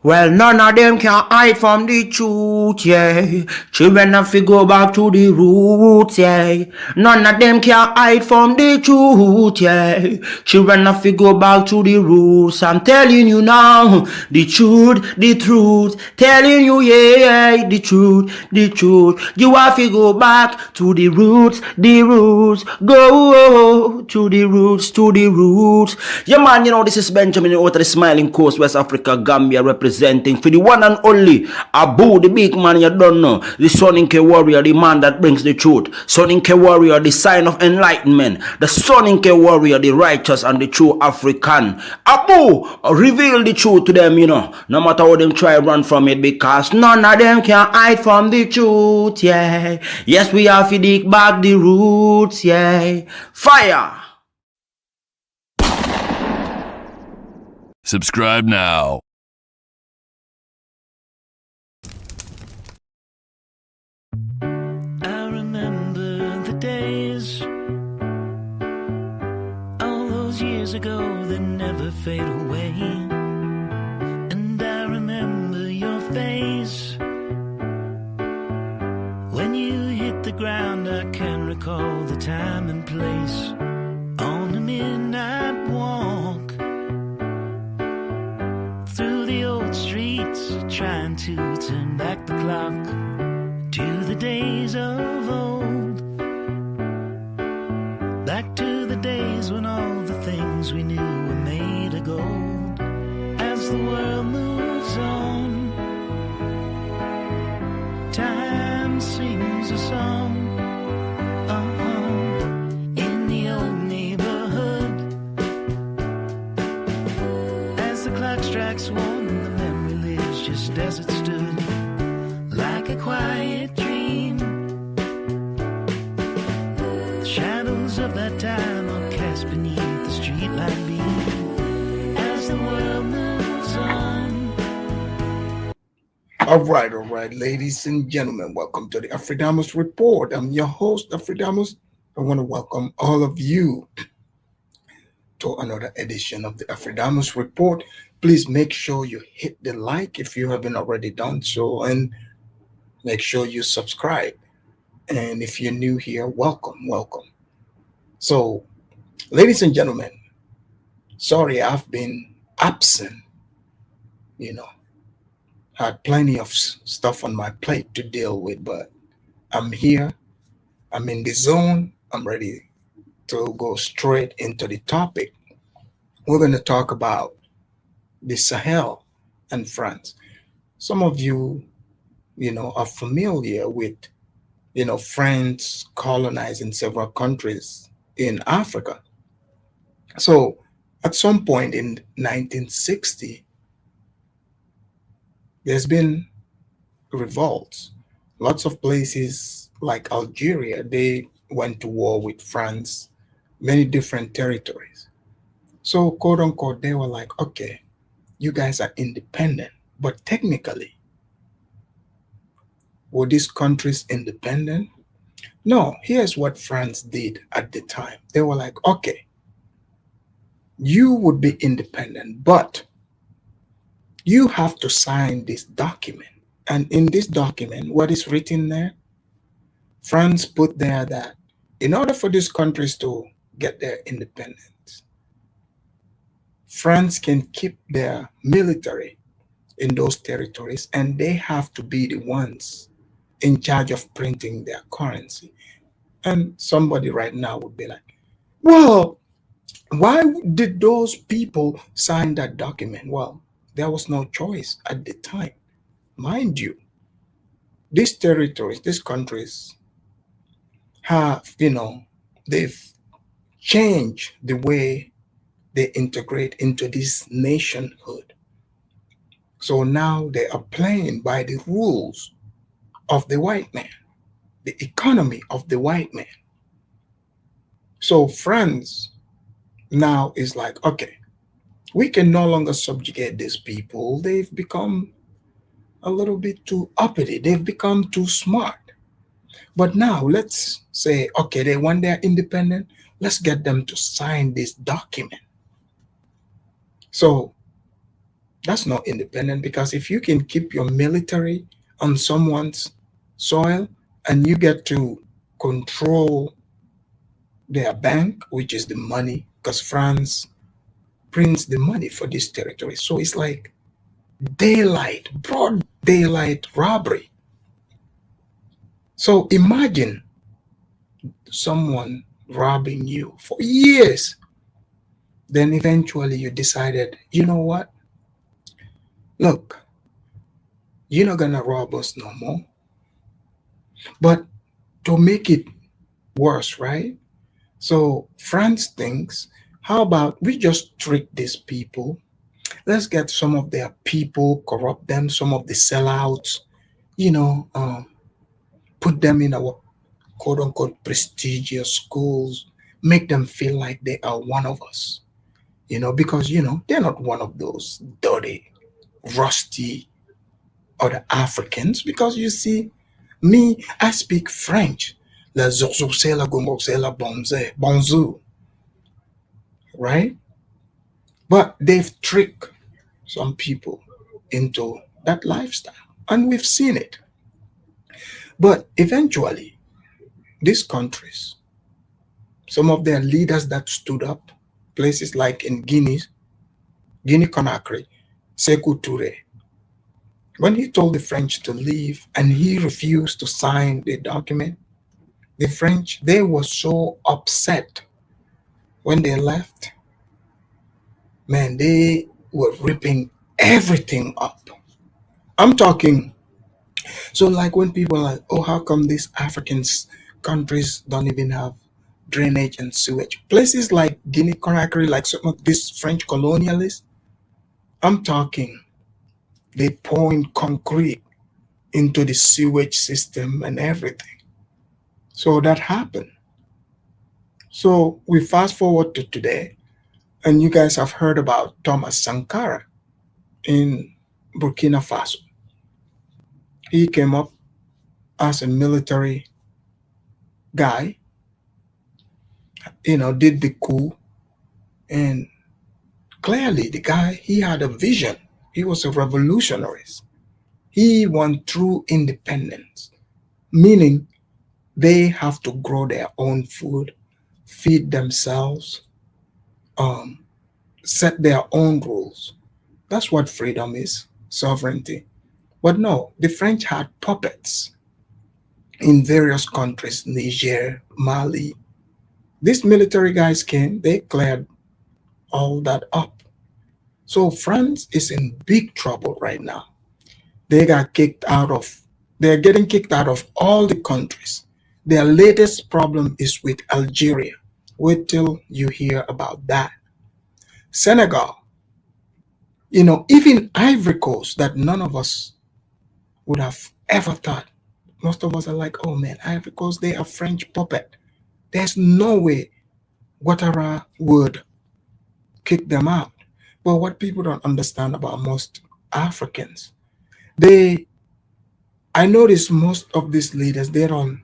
Well, none of them can hide from the truth, yeah. Children have to go back to the roots, yeah. None of them can hide from the truth, yeah. Children have to go back to the roots. I'm telling you now, the truth. Telling you, yeah, the truth. You have to go back to the roots. Go to the roots. Yeah, man, this is Benjamin out of the Smiling Coast, West Africa, Gambia, representing for the one and only Abu, the big man you don't know, the Soninke warrior, the man that brings the truth, Soninke warrior, the sign of enlightenment, the Soninke warrior, the righteous and the true African. Abu, reveal the truth to them, no matter how them try run from it, because none of them can hide from the truth, yeah. Yes, we have to dig back the roots, yeah. Fire! Subscribe now. I remember the days, all those years ago that never fade away. And I remember your face when you hit the ground. I can recall the time and place on a midnight walk through the old streets, trying to turn back the clock to the days of old, back to the days when all the things we knew were made of gold. As the world moves on, time sings a song, in the old neighborhood. As the clock strikes one, the memory lives just as it stood, like a quiet dream. The shadows of that time are cast beneath the streetlight beam as the world moves on. All right, ladies and gentlemen, welcome to the Afridamus Report. I'm your host, Afridamus. I want to welcome all of you to another edition of the Afridamus Report. Please make sure you hit the like if you haven't already done so, and make sure you subscribe. And if you're new here, welcome. So, ladies and gentlemen, sorry I've been absent, had plenty of stuff on my plate to deal with, but I'm here, I'm in the zone, I'm ready to go straight into the topic. We're going to talk about the Sahel and France. Some of you, are familiar with, France colonizing several countries in Africa. So at some point in 1960, there's been revolts. Lots of places like Algeria, they went to war with France, many different territories. So quote unquote, they were like, okay, you guys are independent, but technically, were these countries independent? No, here's what France did at the time. They were like, okay, you would be independent, but you have to sign this document. And in this document, what is written there? France put there that in order for these countries to get their independence, France can keep their military in those territories, and they have to be the ones in charge of printing their currency. And somebody right now would be like, well, why did those people sign that document? Well, there was no choice at the time. Mind you, these territories, these countries have, they've changed the way they integrate into this nationhood. So now they are playing by the rules of the white man, the economy of the white man. So France now is like, okay, we can no longer subjugate these people. They've become a little bit too uppity. They've become too smart. But now let's say, okay, they want their independence. Let's get them to sign this document. So That's not independent, because if you can keep your military on someone's soil and you get to control their bank, which is the money, because France prints the money for this territory. So it's like daylight, broad daylight robbery. So imagine someone robbing you for years. Then eventually you decided, you know what? Look, you're not gonna rob us no more. But to make it worse, right? So France thinks, how about we just trick these people? Let's get some of their people, corrupt them, some of the sellouts, you know, put them in our quote unquote prestigious schools, make them feel like they are one of us, because, they're not one of those dirty, rusty other Africans. Because you see, me, I speak French. La zorzosela gomosela bonze, bonjour, right? But they've tricked some people into that lifestyle, and we've seen it. But eventually, these countries, some of their leaders that stood up, places like in Guinea Conakry, Sekou Toure, when he told the French to leave and he refused to sign the document, the French, they were so upset when they left. Man, they were ripping everything up. I'm talking, so like when people are like, oh, how come these countries don't even have drainage and sewage? Places like Guinea Conakry, like some of these French colonialists, I'm talking, they pouring concrete into the sewage system and everything. So that happened. So we fast forward to today, and you guys have heard about Thomas Sankara in Burkina Faso. He came up as a military guy, did the coup, and clearly the guy, he had a vision. He was a revolutionary. He want true independence, meaning they have to grow their own food, feed themselves, um, set their own rules. That's what freedom is, sovereignty. But no, the French had puppets in various countries, Niger, Mali. These military guys came, they cleared all that up. So France is in big trouble right now. They got kicked out of, they're getting kicked out of all the countries. Their latest problem is with Algeria. Wait till you hear about that. Senegal, even Ivory Coast, that none of us would have ever thought. Most of us are like, oh man, Ivory Coast, they are French puppet. There's no way Ouattara would kick them out. But what people don't understand about most Africans, I notice most of these leaders, they don't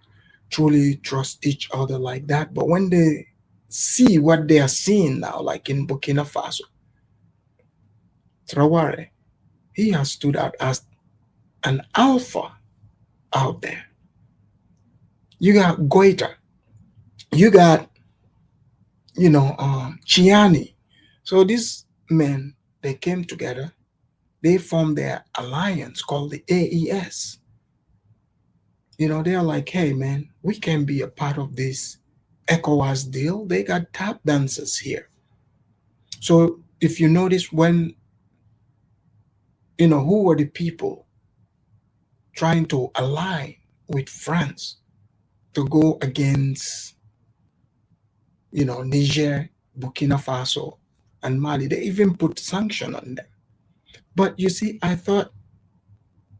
truly trust each other like that. But when they see what they are seeing now, like in Burkina Faso, Traore, he has stood out as an alpha out there. You got Goita, you got, Chiani. So these men, they came together, they formed their alliance called the AES. They're like, hey man, we can be a part of this ECOWAS deal. They got tap dancers here. So if you notice, when, who were the people trying to align with France to go against, Niger, Burkina Faso, and Mali, they even put sanction on them. But you see, I thought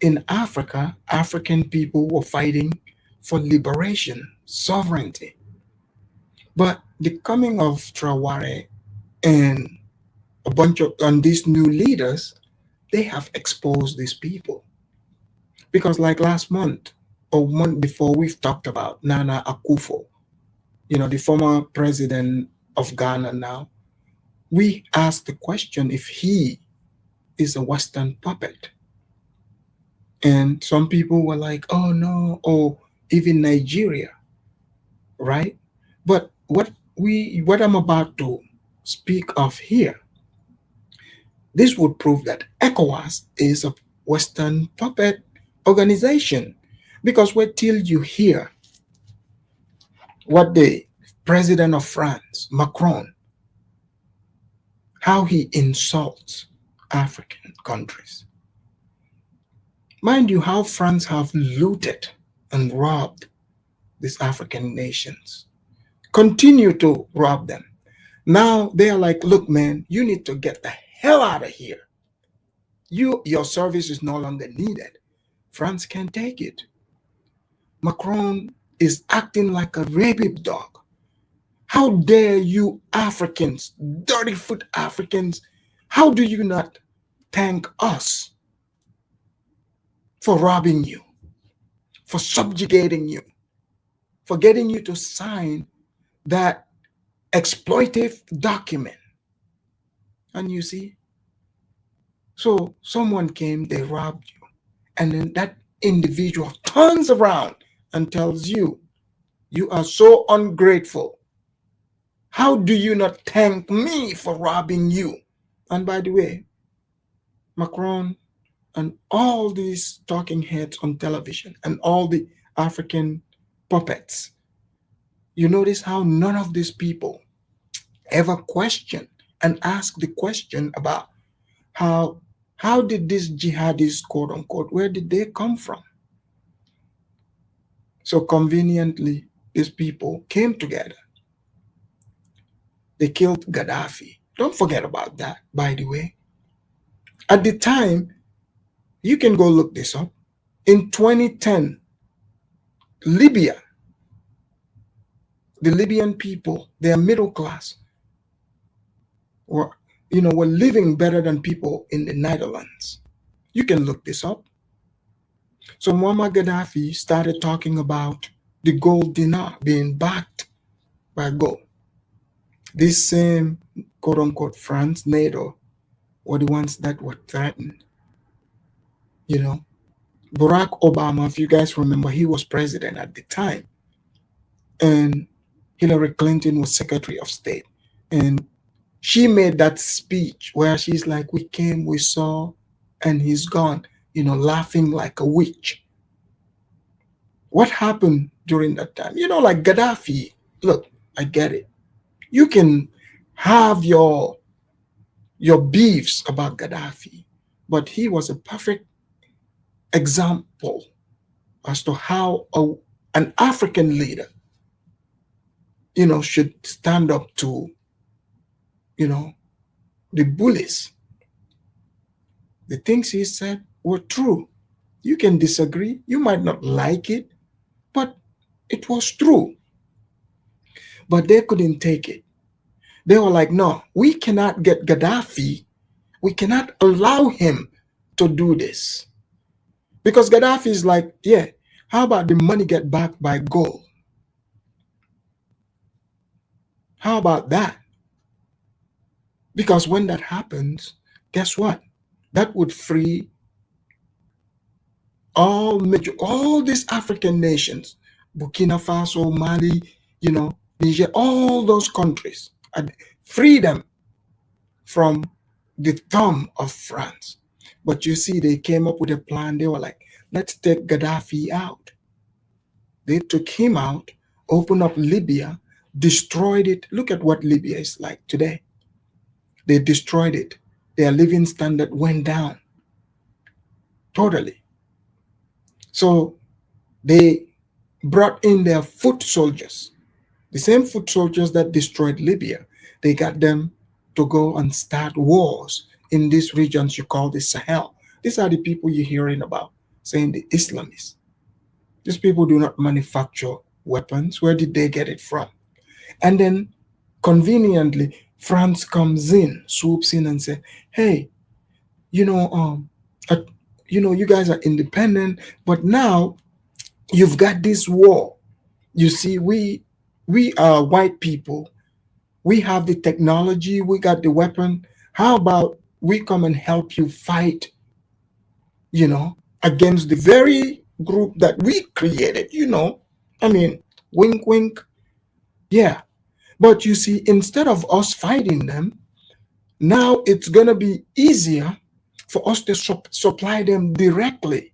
in Africa, African people were fighting for liberation, sovereignty. But the coming of Traore and a bunch of and these new leaders, they have exposed these people. Because like last month or month before, we've talked about Nana Akufo, the former president of Ghana now. We asked the question if he is a Western puppet. And some people were like, oh no, or even Nigeria, right? But what I'm about to speak of here, this would prove that ECOWAS is a Western puppet organization. Because wait till you hear what the president of France, Macron, how he insults African countries. Mind you, how France have looted and robbed these African nations, continue to rob them. Now they are like, look, man, you need to get the hell out of here. Your service is no longer needed. France can't take it. Macron is acting like a rabid dog. How dare you Africans, dirty foot Africans, how do you not thank us for robbing you, for subjugating you, for getting you to sign that exploitive document? And you see, so someone came, they robbed you, and then that individual turns around and tells you, you are so ungrateful. How do you not thank me for robbing you? And by the way, Macron and all these talking heads on television and all the African puppets, you notice how none of these people ever question and ask the question about how did these jihadists, quote unquote, where did they come from? So conveniently, these people came together. They killed Gaddafi. Don't forget about that, by the way. At the time, you can go look this up. In 2010, Libya, the Libyan people, their middle class, were living better than people in the Netherlands. You can look this up. So Muammar Gaddafi started talking about the gold dinar being backed by gold. This same quote unquote France, NATO, were the ones that were threatened. Barack Obama, if you guys remember, he was president at the time. And Hillary Clinton was Secretary of State. And she made that speech where she's like, we came, we saw, and he's gone, laughing like a witch. What happened during that time? Like Gaddafi, look, I get it. You can have your beefs about Gaddafi, but he was a perfect example as to how an African leader, should stand up to, the bullies. The things he said were true. You can disagree. You might not like it, but it was true. But they couldn't take it. They were like, no, we cannot get Gaddafi. We cannot allow him to do this. Because Gaddafi is like, yeah, how about the money get backed by gold? How about that? Because when that happens, guess what? That would free all these African nations, Burkina Faso, Mali, Niger, all those countries, and free them from the thumb of France. But you see, they came up with a plan. They were like, let's take Gaddafi out. They took him out, opened up Libya, destroyed it. Look at what Libya is like today. They destroyed it. Their living standard went down totally. So they brought in their foot soldiers, the same foot soldiers that destroyed Libya. They got them to go and start wars in these regions you call the Sahel. These are the people you're hearing about, saying the Islamists. These people do not manufacture weapons. Where did they get it from? And then conveniently, France comes in, swoops in and says, hey, you guys are independent, but now you've got this war. You see, we are white people. We have the technology. We got the weapon. How about we come and help you fight, against the very group that we created, I mean, wink, wink. Yeah. But you see, instead of us fighting them, now it's going to be easier for us to supply them directly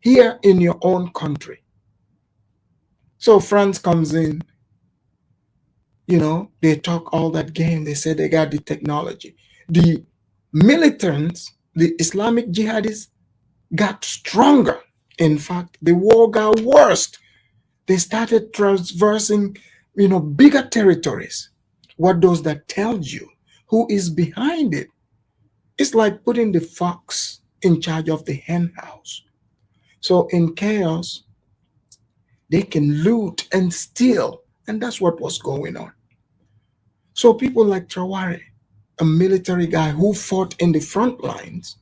here in your own country. So France comes in, they talk all that game. They say they got the technology. The militants, the Islamic jihadists, got stronger. In fact, the war got worse. They started traversing, bigger territories. What does that tell you? Who is behind it? It's like putting the fox in charge of the hen house. So in chaos, they can loot and steal. And that's what was going on. So people like Traore, a military guy who fought in the front lines,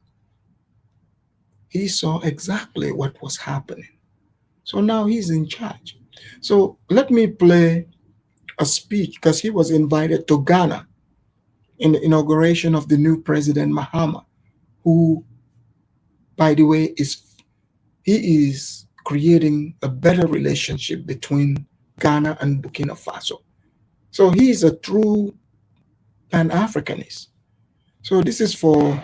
he saw exactly what was happening. So now he's in charge. So let me play a speech, because he was invited to Ghana in the inauguration of the new president, Mahama, who, by the way, he is creating a better relationship between Ghana and Burkina Faso. So he is a true Pan-Africanist. So this is for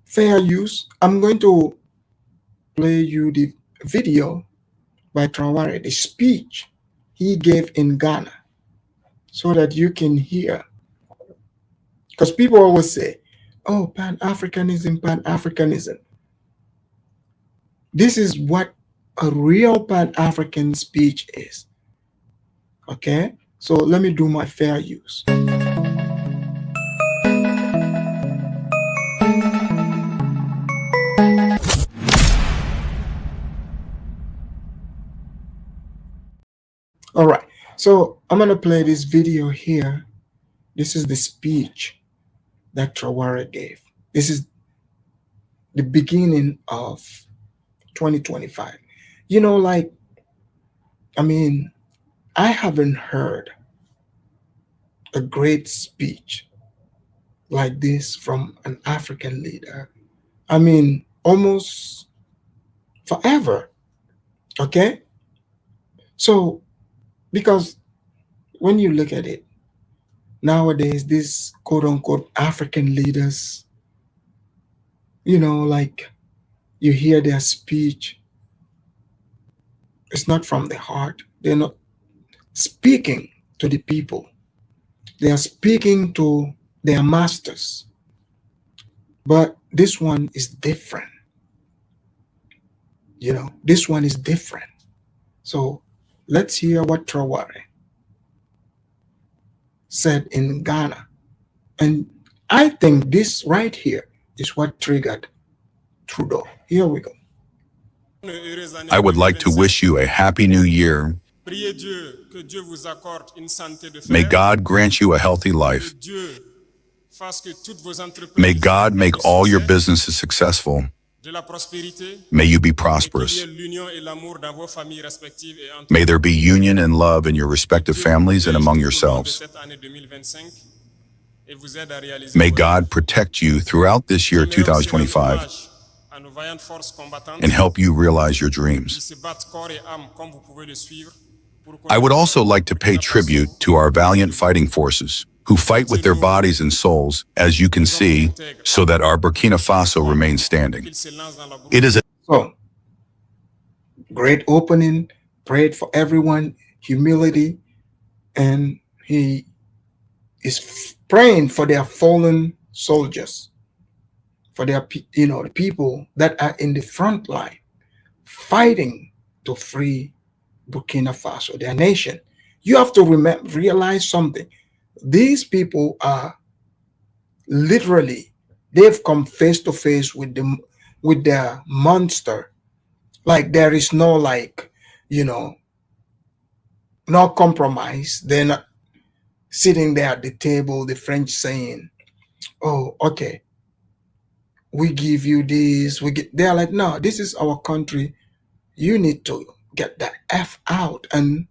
fair use. I'm going to play you the video by Traore, the speech he gave in Ghana, so that you can hear. Because people always say, oh, Pan-Africanism, Pan-Africanism. This is what a real Pan-African speech is. Okay? So let me do my fair use. All right. So I'm going to play this video here. This is the speech that Traore gave. This is the beginning of 2025. I haven't heard a great speech like this from an African leader. Almost forever. Okay? So, because when you look at it, nowadays, these quote-unquote African leaders, you hear their speech, it's not from the heart. They're not speaking to the people. They are speaking to their masters. But this one is different. This one is different. So let's hear what Traore said in Ghana. And I think this right here is what triggered Trudeau. Here we go. I would like to wish you a happy new year. May God grant you a healthy life. May God make all your businesses successful. May you be prosperous. May there be union and love in your respective families and among yourselves. May God protect you throughout this year 2025 and help you realize your dreams. I would also like to pay tribute to our valiant fighting forces who fight with their bodies and souls, as you can see, so that our Burkina Faso remains standing. It is a great opening, prayed for everyone, humility, and he is praying for their fallen soldiers, for their, the people that are in the front line, fighting to free Burkina Faso, their nation. You have to realize something. These people are literally, they've come face to face with their monster. Like there is no no compromise. They're not sitting there at the table, the French saying, oh, okay, we give you this, they're like, no, this is our country. You need to get that F out. And,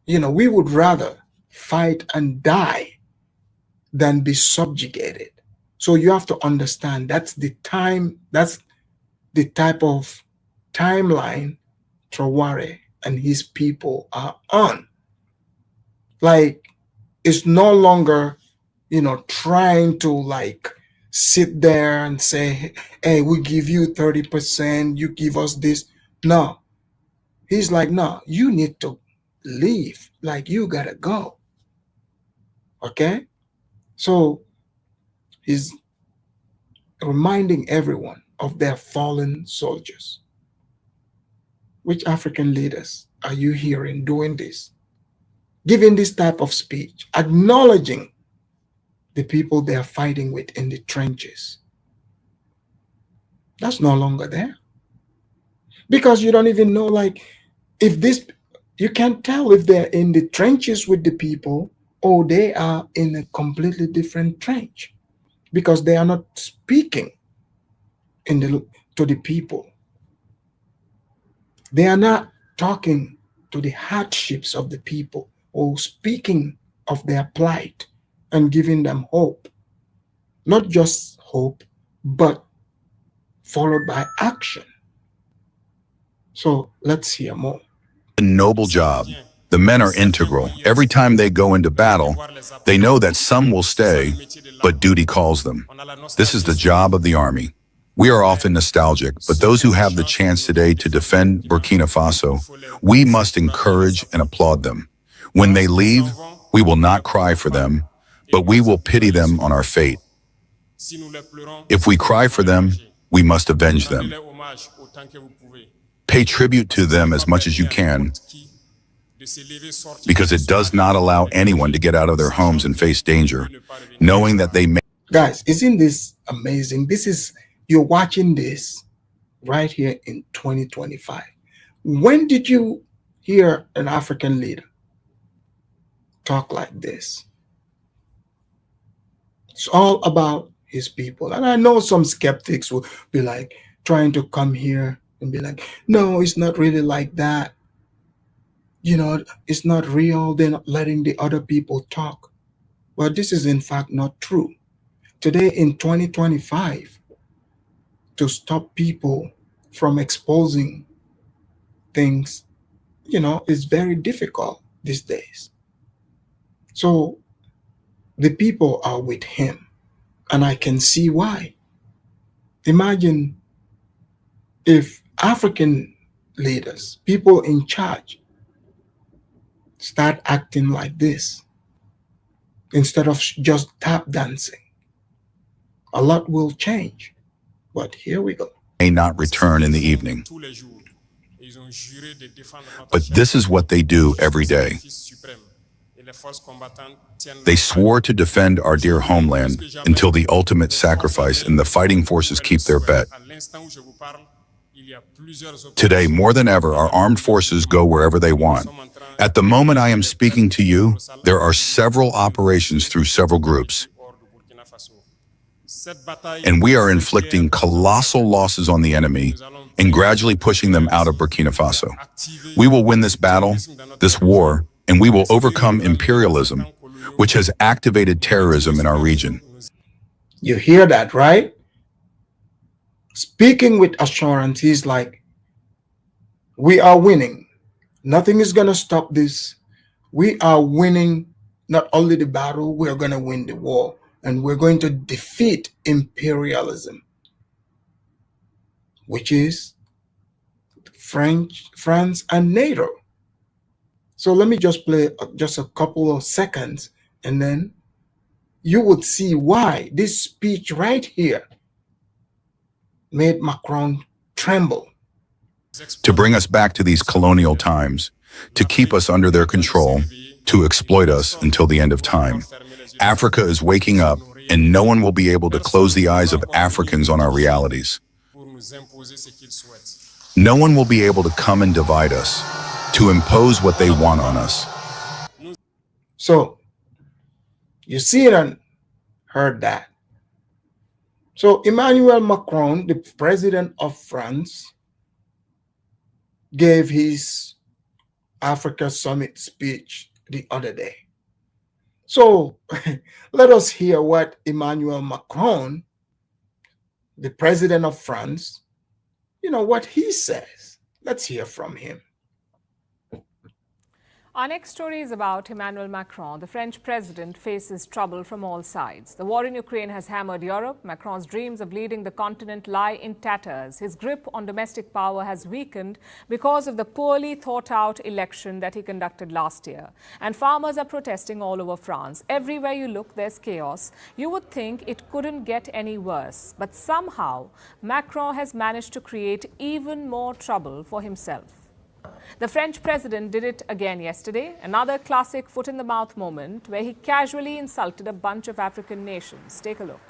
we would rather fight and die than be subjugated. So you have to understand that's the type of timeline Traore and his people are on. Like, it's no longer, trying to like sit there and say, hey, we give you 30%, you give us this. No, he's like, no, you need to leave. Like, you gotta go. Okay? So he's reminding everyone of their fallen soldiers. Which African leaders are you hearing doing this? Giving this type of speech, acknowledging the people they are fighting with in the trenches. That's no longer there. Because you don't even know, like, if this, you can't tell if they're in the trenches with the people or they are in a completely different trench, because they are not speaking to the people. They are not talking to the hardships of the people or speaking of their plight and giving them hope. Not just hope, but followed by action. So let's hear more. A noble job. The men are integral. Every time they go into battle, they know that some will stay, but duty calls them. This is the job of the army. We are often nostalgic, but those who have the chance today to defend Burkina Faso, we must encourage and applaud them. When they leave, we will not cry for them, but we will pity them on our fate. If we cry for them, we must avenge them. Pay tribute to them as much as you can, because it does not allow anyone to get out of their homes and face danger, knowing that they may. Guys, isn't this amazing? You're watching this right here in 2025. When did you hear an African leader talk like this? It's all about his people. And I know some skeptics will be like trying to come here and be like, no, it's not really like that. It's not real. They're not letting the other people talk. Well, this is in fact not true. Today in 2025, to stop people from exposing things, is very difficult these days. So the people are with him, and I can see why. Imagine if African leaders, people in charge, start acting like this instead of just tap dancing. A lot will change. But here we go. May not return in the evening. But this is what they do every day. They swore to defend our dear homeland until the ultimate sacrifice, and the fighting forces keep their bet. Today, more than ever, our armed forces go wherever they want. At the moment I am speaking to you, there are several operations through several groups. And we are inflicting colossal losses on the enemy and gradually pushing them out of Burkina Faso. We will win this battle, this war, and we will overcome imperialism, which has activated terrorism in our region. You hear that, right? Speaking with assurance, he's like, we are winning. Nothing is going to stop this. We are winning not only the battle, we're going to win the war. And we're going to defeat imperialism, which is France and NATO. So let me just play just a couple of seconds, and then you would see why this speech right here made Macron tremble. To bring us back to these colonial times, to keep us under their control, to exploit us until the end of time. Africa is waking up, and no one will be able to close the eyes of Africans on our realities. No one will be able to come and divide us, to impose what they want on us. So, you see it and heard that. So, Emmanuel Macron, the president of France, gave his Africa Summit speech the other day. So let us hear what Emmanuel Macron, the president of France, what he says. Let's hear from him. Our next story is about Emmanuel Macron. The French president faces trouble from all sides. The war in Ukraine has hammered Europe. Macron's dreams of leading the continent lie in tatters. His grip on domestic power has weakened because of the poorly thought out election that he conducted last year. And farmers are protesting all over France. Everywhere you look, there's chaos. You would think it couldn't get any worse. But somehow, Macron has managed to create even more trouble for himself. The French president did it again yesterday, another classic foot-in-the-mouth moment where he casually insulted a bunch of African nations. Take a look.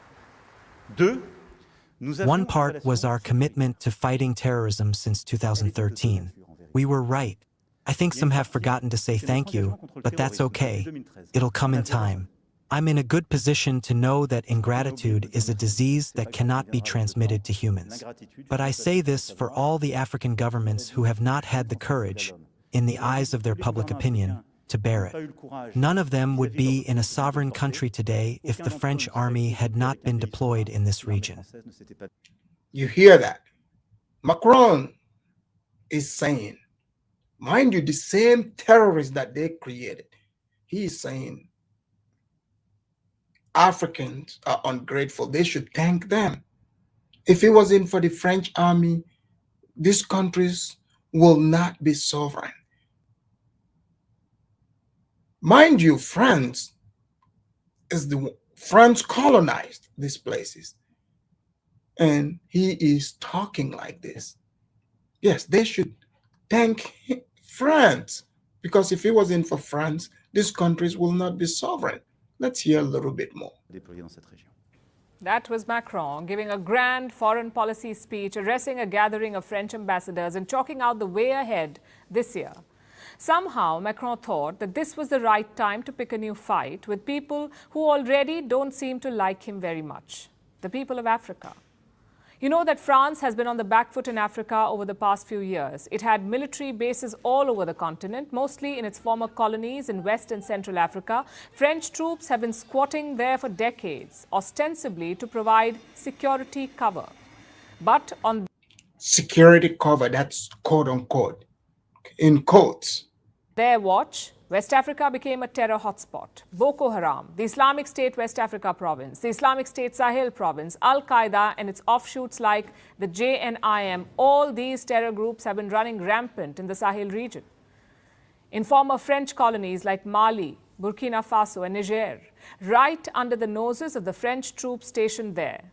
One part was our commitment to fighting terrorism since 2013. We were right. I think some have forgotten to say thank you, but that's okay. It'll come in time. I'm in a good position to know that ingratitude is a disease that cannot be transmitted to humans. But I say this for all the African governments who have not had the courage, in the eyes of their public opinion, to bear it. None of them would be in a sovereign country today if the French army had not been deployed in this region. You hear that? Macron is saying, mind you, the same terrorists that they created, he is saying, Africans are ungrateful. They should thank them. If it wasn't for the French army, these countries will not be sovereign. Mind you, France colonized these places. And he is talking like this. Yes, they should thank France, because if it wasn't for France, these countries will not be sovereign. Let's hear a little bit more. That was Macron giving a grand foreign policy speech, addressing a gathering of French ambassadors and chalking out the way ahead this year. Somehow, Macron thought that this was the right time to pick a new fight with people who already don't seem to like him very much, the people of Africa. You know that France has been on the back foot in Africa over the past few years. It had military bases all over the continent, mostly in its former colonies in West and Central Africa. French troops have been squatting there for decades, ostensibly to provide security cover. But on security cover, that's quote unquote, in quotes. Their watch, West Africa became a terror hotspot. Boko Haram, the Islamic State West Africa province, the Islamic State Sahel province, Al-Qaeda and its offshoots like the JNIM, all these terror groups have been running rampant in the Sahel region. In former French colonies like Mali, Burkina Faso and Niger, right under the noses of the French troops stationed there.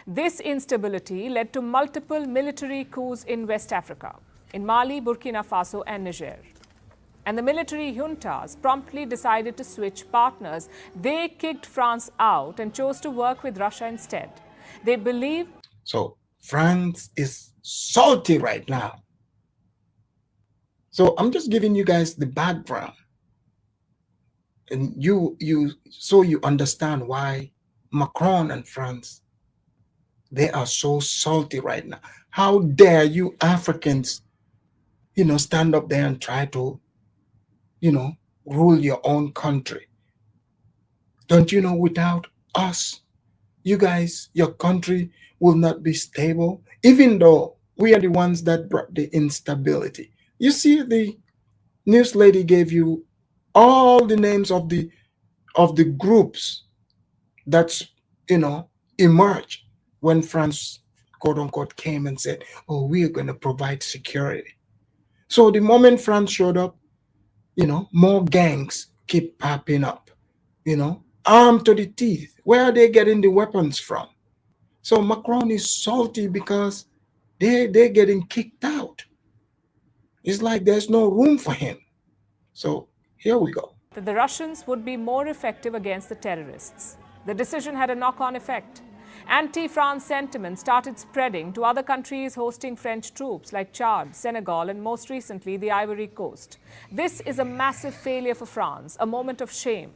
This instability led to multiple military coups in West Africa, in Mali, Burkina Faso and Niger. And the military juntas promptly decided to switch partners. They kicked France out and chose to work with Russia instead. They believe. So France is salty right now. So I'm just giving you guys the background. And so you understand why Macron and France, they are so salty right now. How dare you Africans, stand up there and try to rule your own country. Don't you know, without us, you guys, your country will not be stable, even though we are the ones that brought the instability. You see, the news lady gave you all the names of the groups that's, emerged when France, quote unquote, came and said, oh, we are going to provide security. So the moment France showed up, more gangs keep popping up, armed to the teeth. Where are they getting the weapons from? So Macron is salty because they're getting kicked out. It's like there's no room for him. So here we go. That the Russians would be more effective against the terrorists. The decision had a knock-on effect. Anti-France sentiment started spreading to other countries hosting French troops like Chad, Senegal, and most recently the Ivory Coast. This is a massive failure for France, a moment of shame.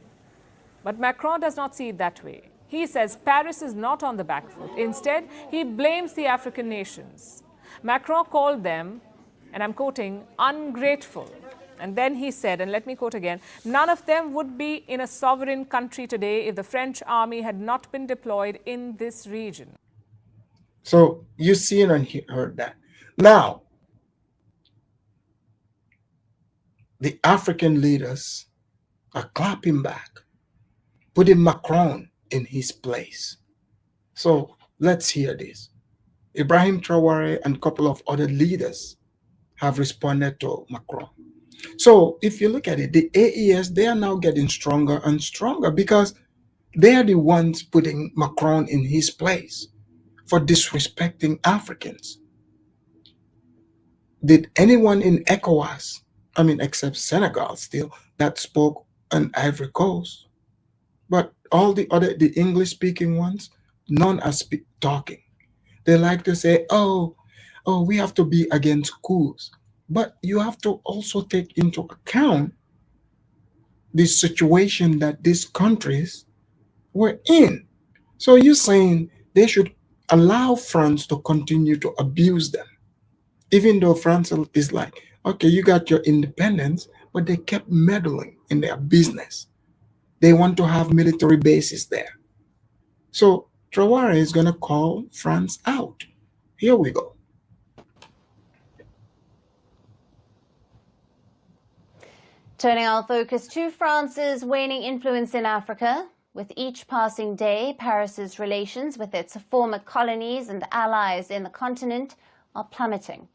But Macron does not see it that way. He says Paris is not on the back foot. Instead, he blames the African nations. Macron called them, and I'm quoting, ungrateful. And then he said, and let me quote again, none of them would be in a sovereign country today if the French army had not been deployed in this region. So you seen and heard that. Now, the African leaders are clapping back, putting Macron in his place. So let's hear this. Ibrahim Traore and a couple of other leaders have responded to Macron. So if you look at it, the AES, they are now getting stronger and stronger because they are the ones putting Macron in his place for disrespecting Africans. Did anyone in ECOWAS, except Senegal still, that spoke on Ivory Coast? But all the English-speaking ones, none are talking. They like to say, oh, we have to be against coups. But you have to also take into account the situation that these countries were in. So you're saying they should allow France to continue to abuse them, even though France is like, okay, you got your independence, but they kept meddling in their business. They want to have military bases there. So Traore is going to call France out. Here we go. Turning our focus to France's waning influence in Africa. With each passing day, Paris's relations with its former colonies and allies in the continent are plummeting.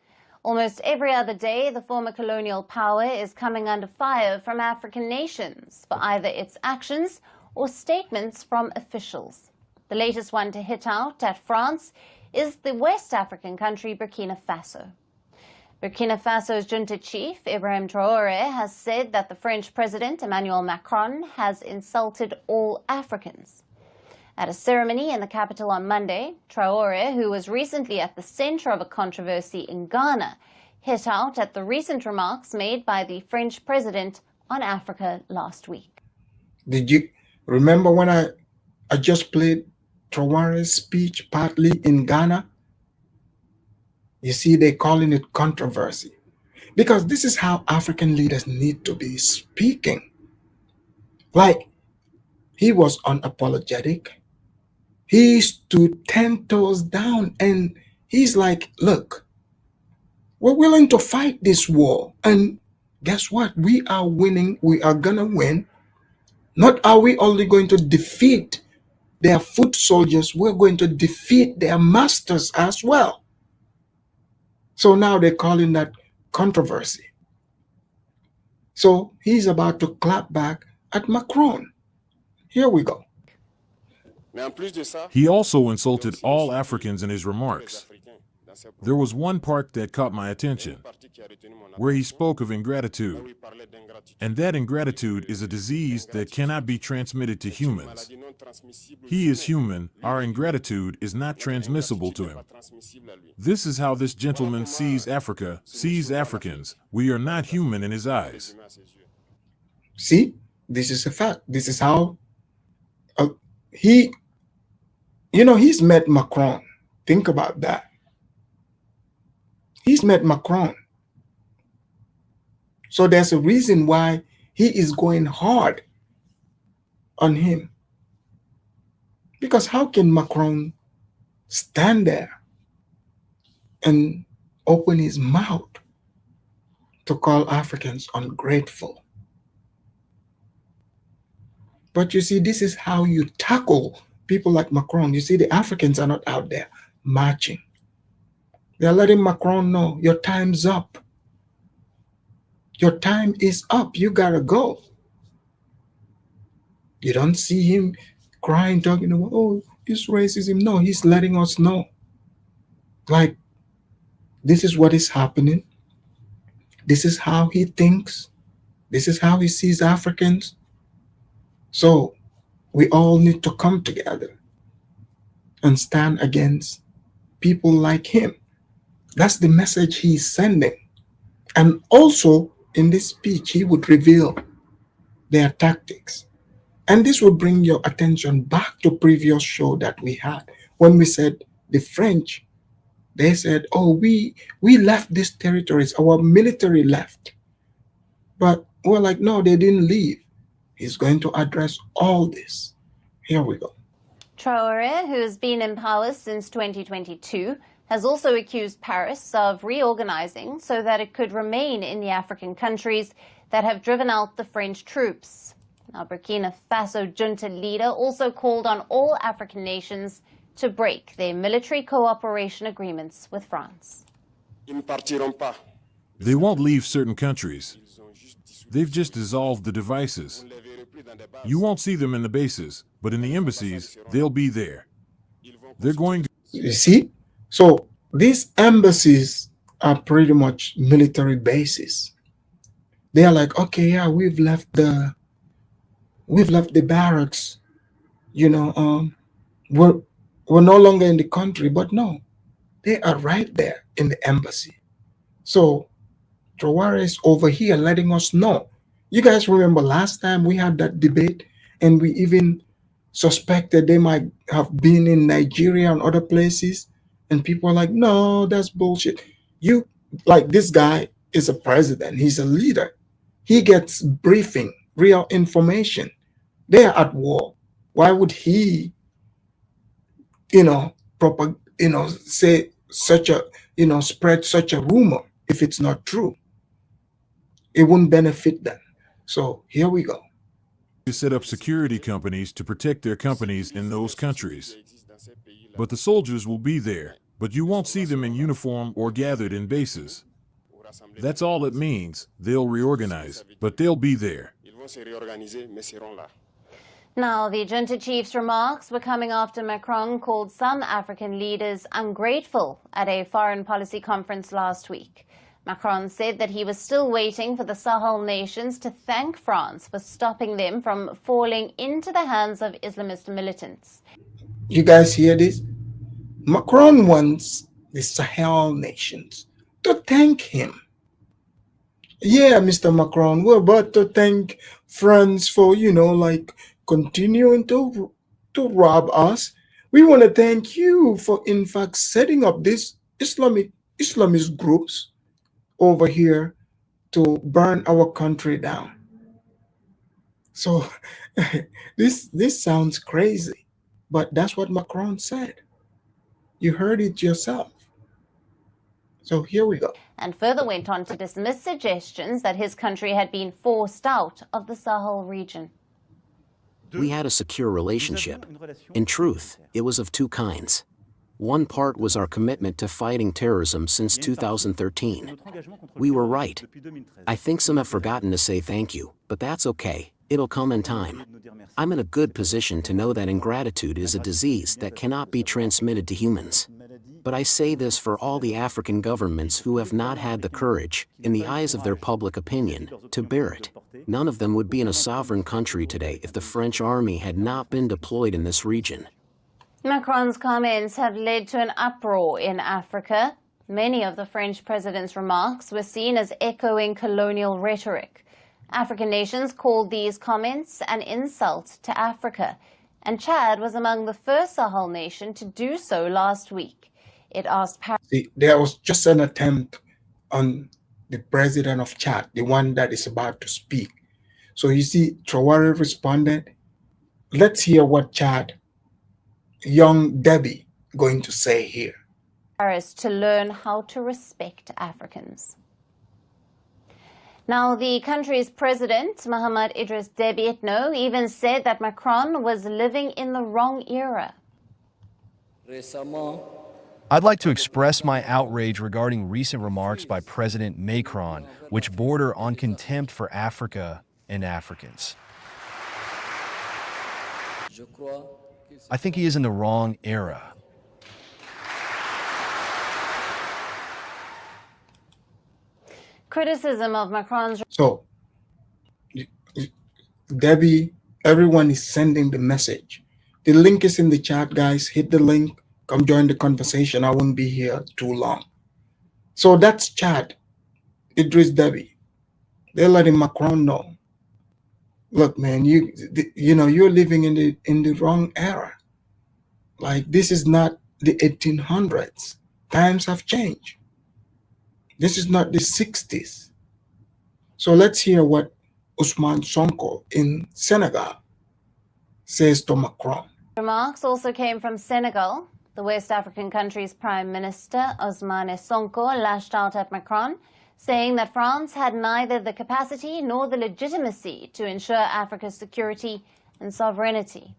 Almost every other day, the former colonial power is coming under fire from African nations for either its actions or statements from officials. The latest one to hit out at France is the West African country Burkina Faso. Burkina Faso's junta chief, Ibrahim Traore, has said that the French President Emmanuel Macron has insulted all Africans. At a ceremony in the capital on Monday, Traore, who was recently at the center of a controversy in Ghana, hit out at the recent remarks made by the French President on Africa last week. Did you remember when I just played Traore's speech partly in Ghana? You see, they're calling it controversy because this is how African leaders need to be speaking. Like, he was unapologetic. He stood 10 toes down and he's like, look, we're willing to fight this war. And guess what? We are winning. We are going to win. Not are we only going to defeat their foot soldiers, we're going to defeat their masters as well. So now they're calling that controversy. So he's about to clap back at Macron. Here we go. He also insulted all Africans in his remarks. There was one part that caught my attention, where he spoke of ingratitude. And that ingratitude is a disease that cannot be transmitted to humans. He is human. Our ingratitude is not transmissible to him. This is how this gentleman sees Africa, sees Africans. We are not human in his eyes. See, this is a fact. This is how he's met Macron. Think about that. He's met Macron. So there's a reason why he is going hard on him. Because how can Macron stand there and open his mouth to call Africans ungrateful? But you see, this is how you tackle people like Macron. You see, the Africans are not out there marching. They're letting Macron know your time's up. Your time is up. You gotta go. You don't see him crying, talking about, oh, it's racism. No, he's letting us know. Like, this is what is happening. This is how he thinks. This is how he sees Africans. So we all need to come together and stand against people like him. That's the message he's sending. And also, in this speech, he would reveal their tactics. And this would bring your attention back to previous show that we had when we said the French, they said, oh, we left these territories, our military left. But we're like, no, they didn't leave. He's going to address all this. Here we go. Traore, who has been in power since 2022, has also accused Paris of reorganizing so that it could remain in the African countries that have driven out the French troops. Now, Burkina Faso junta leader also called on all African nations to break their military cooperation agreements with France. They won't leave certain countries. They've just dissolved the devices. You won't see them in the bases, but in the embassies, they'll be there. They're going to... You see? So these embassies are pretty much military bases. They are like, okay, yeah, we've left the barracks, you know, we're no longer in the country, but no, they are right there in the embassy. So Traore is over here letting us know. You guys remember last time we had that debate and we even suspected they might have been in Nigeria and other places, and people are like, no, that's bullshit. You, like, this guy is a president, he's a leader, he gets briefing, real information. They are at war. Why would he, say such a, spread such a rumor if it's not true? It wouldn't benefit them. So here we go. To set up security companies to protect their companies in those countries. But the soldiers will be there, but you won't see them in uniform or gathered in bases. That's all it means. They'll reorganize, but they'll be there. Now, the junta chief's remarks were coming after Macron called some African leaders ungrateful at a foreign policy conference last week. Macron said that he was still waiting for the Sahel nations to thank France for stopping them from falling into the hands of Islamist militants. You guys hear this? Macron wants the Sahel nations to thank him. Yeah, Mr. Macron, we're about to thank France for, continuing to rob us. We want to thank you for, in fact, setting up these Islamist groups over here to burn our country down. So this sounds crazy, but that's what Macron said. You heard it yourself. So here we go. And further went on to dismiss suggestions that his country had been forced out of the Sahel region. We had a secure relationship. In truth, it was of two kinds. One part was our commitment to fighting terrorism since 2013. We were right. I think some have forgotten to say thank you, but that's okay. It'll come in time. I'm in a good position to know that ingratitude is a disease that cannot be transmitted to humans. But I say this for all the African governments who have not had the courage, in the eyes of their public opinion, to bear it. None of them would be in a sovereign country today if the French army had not been deployed in this region. Macron's comments have led to an uproar in Africa. Many of the French president's remarks were seen as echoing colonial rhetoric. African nations called these comments an insult to Africa, and Chad was among the first Sahel nation to do so last week. It asked Paris. There was just an attempt on the president of Chad, the one that is about to speak. So you see, Traore responded. Let's hear what Chad, young Debbie, going to say here. Paris to learn how to respect Africans. Now, the country's president, Mohamed Idris Deby Itno, even said that Macron was living in the wrong era. I'd like to express my outrage regarding recent remarks by President Macron, which border on contempt for Africa and Africans. I think he is in the wrong era. Criticism of Macron's... So, Debbie, everyone is sending the message. The link is in the chat, guys. Hit the link. Come join the conversation. I won't be here too long. So that's Chad, Idris Deby. They're letting Macron know. Look, man, you're living in the wrong era. Like, this is not the 1800s. Times have changed. This is not the 60s. So let's hear what Ousmane Sonko in Senegal says to Macron. Remarks also came from Senegal. The West African country's Prime Minister, Ousmane Sonko, lashed out at Macron, saying that France had neither the capacity nor the legitimacy to ensure Africa's security and sovereignty.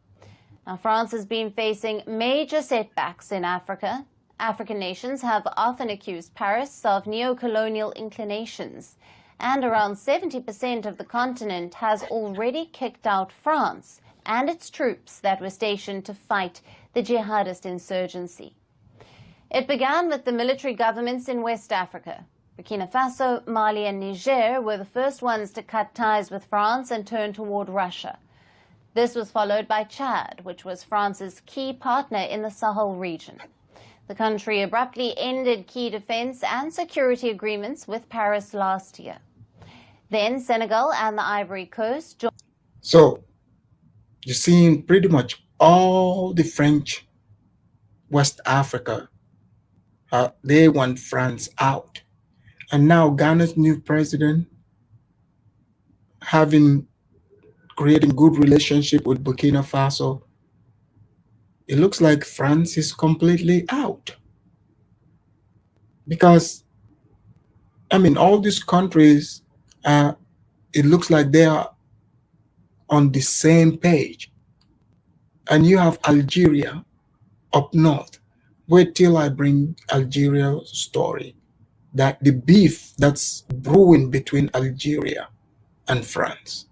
Now, France has been facing major setbacks in Africa. African nations have often accused Paris of neo-colonial inclinations, and around 70% of the continent has already kicked out France and its troops that were stationed to fight the jihadist insurgency. It began with the military governments in West Africa. Burkina Faso, Mali and Niger were the first ones to cut ties with France and turn toward Russia. This was followed by Chad, which was France's key partner in the Sahel region. The country abruptly ended key defense and security agreements with Paris last year. Then Senegal and the Ivory Coast joined. So you're seeing pretty much all the French West Africa, they want France out. And now Ghana's new president, creating good relationship with Burkina Faso, it looks like France is completely out. Because, I mean, all these countries, it looks like they are on the same page. And you have Algeria up north. Wait till I bring Algeria's story. That the beef that's brewing between Algeria and France.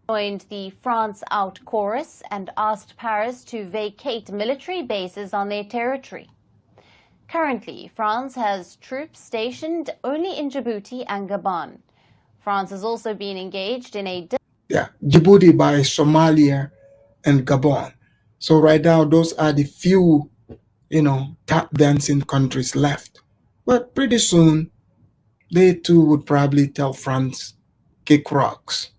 Joined the France out chorus and asked Paris to vacate military bases on their territory. Currently, France has troops stationed only in Djibouti and Gabon. France has also been engaged in a... Djibouti by Somalia and Gabon. So right now, those are the few, tap dancing countries left. But pretty soon, they too would probably tell France, kick rocks.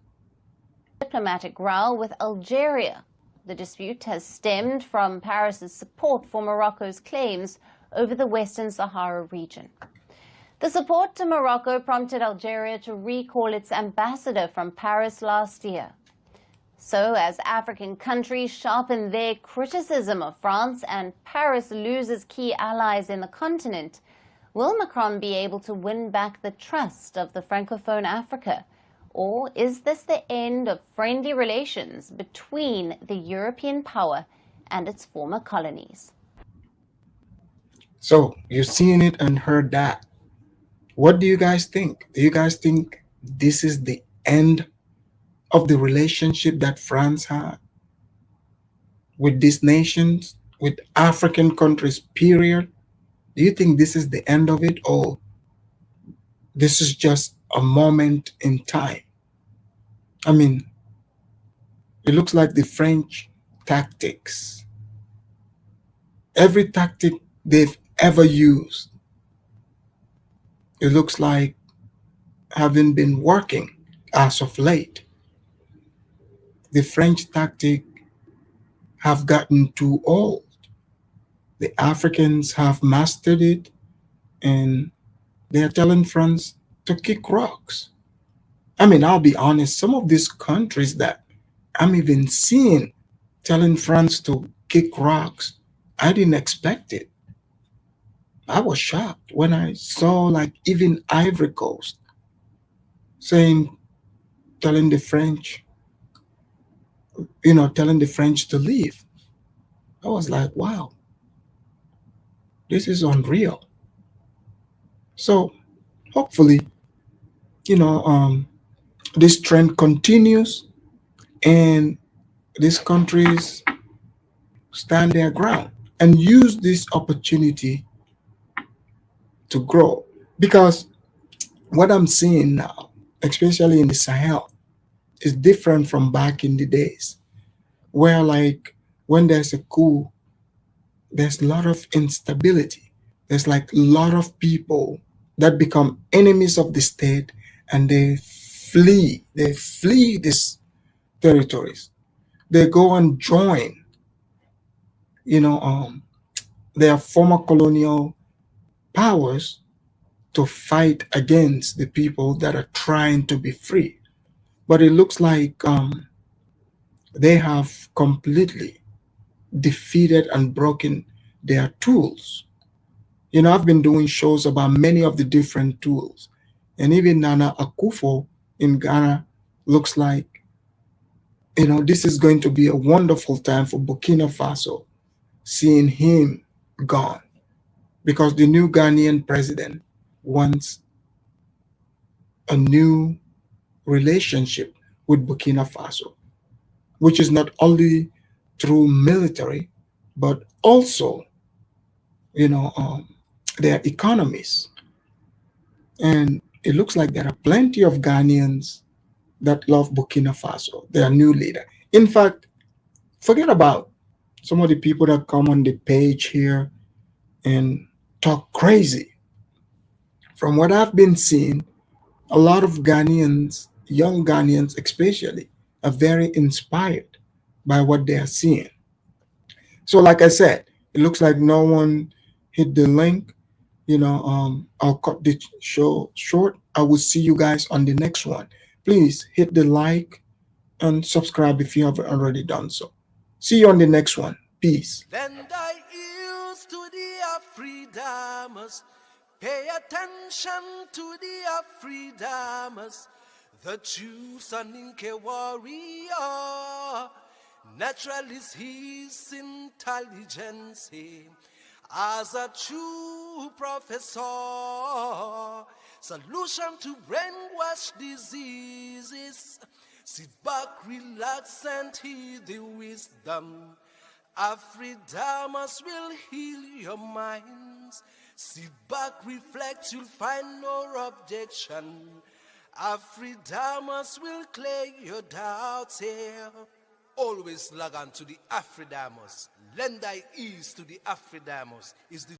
Diplomatic row with Algeria. The dispute has stemmed from Paris's support for Morocco's claims over the Western Sahara region. The support to Morocco prompted Algeria to recall its ambassador from Paris last year. So, as African countries sharpen their criticism of France and Paris loses key allies in the continent, will Macron be able to win back the trust of the Francophone Africa? Or is this the end of friendly relations between the European power and its former colonies? So, you've seen it and heard that. What do you guys think? Do you guys think this is the end of the relationship that France had with these nations, with African countries, period? Do you think this is the end of it, or this is just a moment in time? I mean, it looks like the French tactics, every tactic they've ever used, it looks like having been working as of late. The French tactic have gotten too old. The Africans have mastered it, and they are telling France to kick rocks. I mean, I'll be honest, some of these countries that I'm even seeing telling France to kick rocks, I didn't expect it. I was shocked when I saw, like, even Ivory Coast telling the French, telling the French to leave. I was like, wow, this is unreal. So hopefully, this trend continues and these countries stand their ground and use this opportunity to grow. Because what I'm seeing now, especially in the Sahel, is different from back in the days, where, like, when there's a coup, there's a lot of instability. There's like a lot of people that become enemies of the state, and they flee these territories. They go and join, their former colonial powers to fight against the people that are trying to be free. But it looks like they have completely defeated and broken their tools. You know, I've been doing shows about many of the different tools. And even Nana Akufo in Ghana looks like, you know, this is going to be a wonderful time for Burkina Faso, seeing him gone. Because the new Ghanaian president wants a new relationship with Burkina Faso, which is not only through military, but also, you know, their economies. And it looks like there are plenty of Ghanaians that love Burkina Faso, their new leader. In fact, forget about some of the people that come on the page here and talk crazy. From what I've been seeing, a lot of Ghanaians, young Ghanaians especially, are very inspired by what they are seeing. So, like I said, it looks like no one hit the link. You know, I'll cut the show short. I will see you guys on the next one. Please hit the like and subscribe if you haven't already done so. See you on the next one. Peace. Lend thy ears to the Afridamas. Pay attention to the Afridamas. The true Soninke warrior. Naturalist his intelligence. As a true professor. Solution to brainwash diseases. Sit back, relax, and hear the wisdom. Afridamas will heal your minds. Sit back, reflect, you'll find no objection. Afridamas will clear your doubts here. Always log on to the Afridamas. Lend thy ears to the Afridamas. Is the